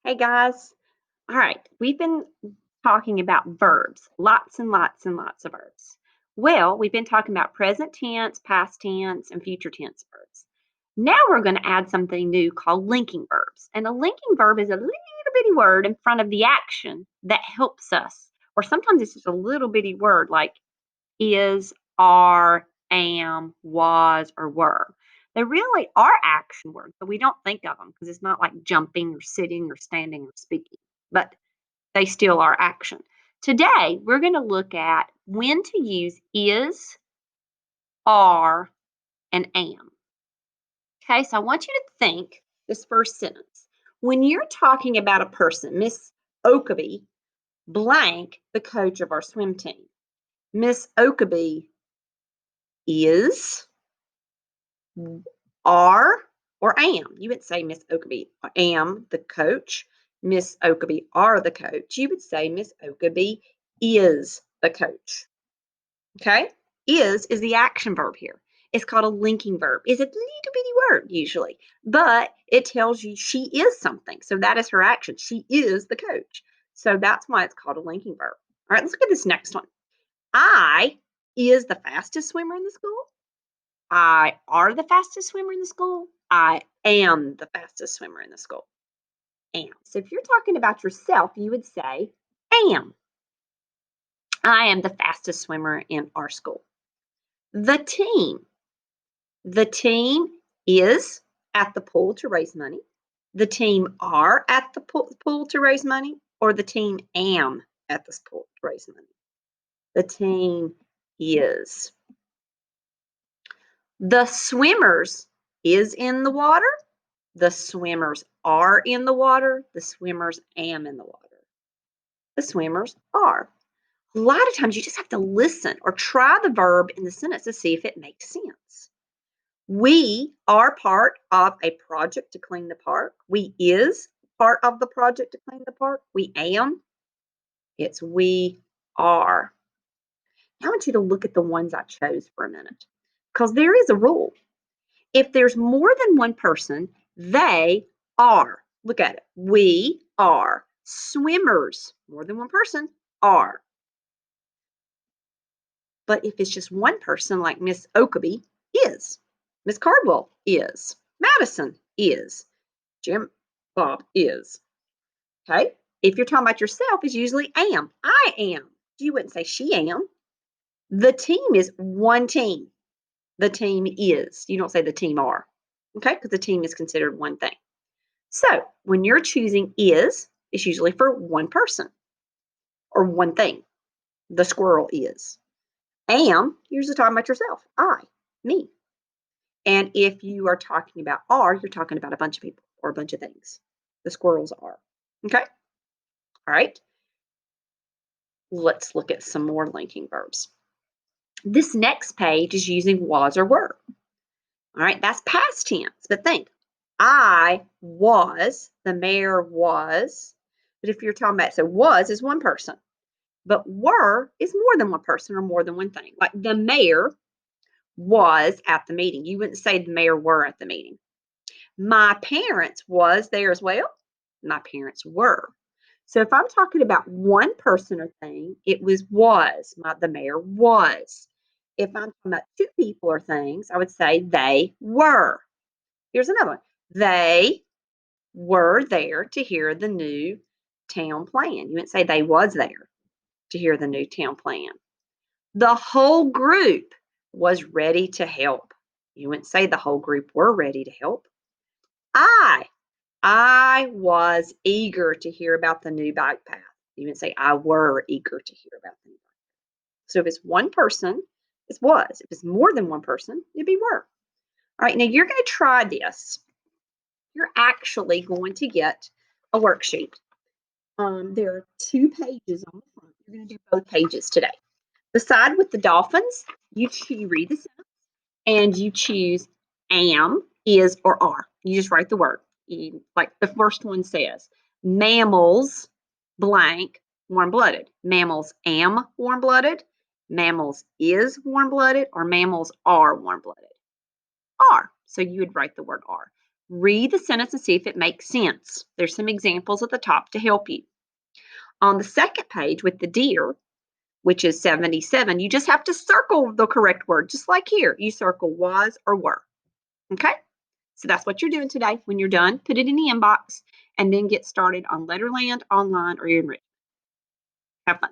Hey guys. All right, we've been talking about verbs, lots and lots and lots of verbs. Well, we've been talking about present tense, past tense, and future tense verbs. Now we're going to add something new called linking verbs. And a linking verb is a little bitty word in front of the action that helps us. Or sometimes it's just a little bitty word like is, are, am, was, or were. They really are action words, but we don't think of them because it's not like jumping or sitting or standing or speaking, but they still are action. Today, we're going to look at when to use is, are, and am. Okay, so I want you to think this first sentence. When you're talking about a person, Miss Oakeby, blank, the coach of our swim team. Miss Oakeby is, are, or am. You would say Miss Oakeby am the coach. Miss Oakeby are the coach. You would say Miss Oakeby is the coach. Okay? Is the action verb here. It's called a linking verb. It's a little bitty word usually, but it tells you she is something. So that is her action. She is the coach. So that's why it's called a linking verb. All right, let's look at this next one. I is the fastest swimmer in the school. I are the fastest swimmer in the school. I am the fastest swimmer in the school. Am. So if you're talking about yourself, you would say am. I am the fastest swimmer in our school. The team. The team is at the pool to raise money. The team are at the pool to raise money, or the team am at the pool to raise money. The team is. The swimmers is in the water. The swimmers are in the water. The swimmers am in the water. The swimmers are. A lot of times you just have to listen or try the verb in the sentence to see if it makes sense. We are part of a project to clean the park. We is part of the project to clean the park. We am. It's we are. Now I want you to look at the ones I chose for a minute because there is a rule. If there's more than one person, they are. Look at it. We are. Swimmers, more than one person, are. But if it's just one person, like Miss Oakeby is, Miss Cardwell is, Madison is, Jim Bob is. Okay? If you're talking about yourself, it's usually am. I am. You wouldn't say she am. The team is one team. The team is. You don't say the team are. Okay? Because the team is considered one thing. So when you're choosing is, it's usually for one person or one thing. The squirrel is. Am, you're usually talking about yourself. I, me. And if you are talking about are, you're talking about a bunch of people or a bunch of things. The squirrels are. Okay? All right. Let's look at some more linking verbs. This next page is using was or were. All right, that's past tense. But think, I was, the mayor was. But if you're talking about, so was is one person, but were is more than one person or more than one thing. Like the mayor was at the meeting. You wouldn't say the mayor were at the meeting. My parents was there as well. My parents were. So if I'm talking about one person or thing, it was. The mayor was. If I'm talking about two people or things, I would say they were. Here's another one. They were there to hear the new town plan. You wouldn't say they was there to hear the new town plan. The whole group was ready to help. You wouldn't say the whole group were ready to help. I was eager to hear about the new bike path. You wouldn't say I were eager to hear about the new bike path. So if it's one person, it's was. If it's more than one person, it'd be were. All right, now you're going to try this. You're actually going to get a worksheet. There are 2 pages on the front. You're going to do both pages today. The side with the dolphins, you read the sentence and you choose am, is, or are. You just write the word. Like the first one says, mammals blank warm-blooded. Mammals am warm-blooded. Mammals is warm-blooded, or mammals are warm-blooded. Are. So you would write the word are. Read the sentence and see if it makes sense. There's some examples at the top to help you. On the second page with the deer, which is 77, you just have to circle the correct word, just like here. You circle was or were. Okay? So that's what you're doing today. When you're done, put it in the inbox and then get started on Letterland online or your enrichment. Have fun.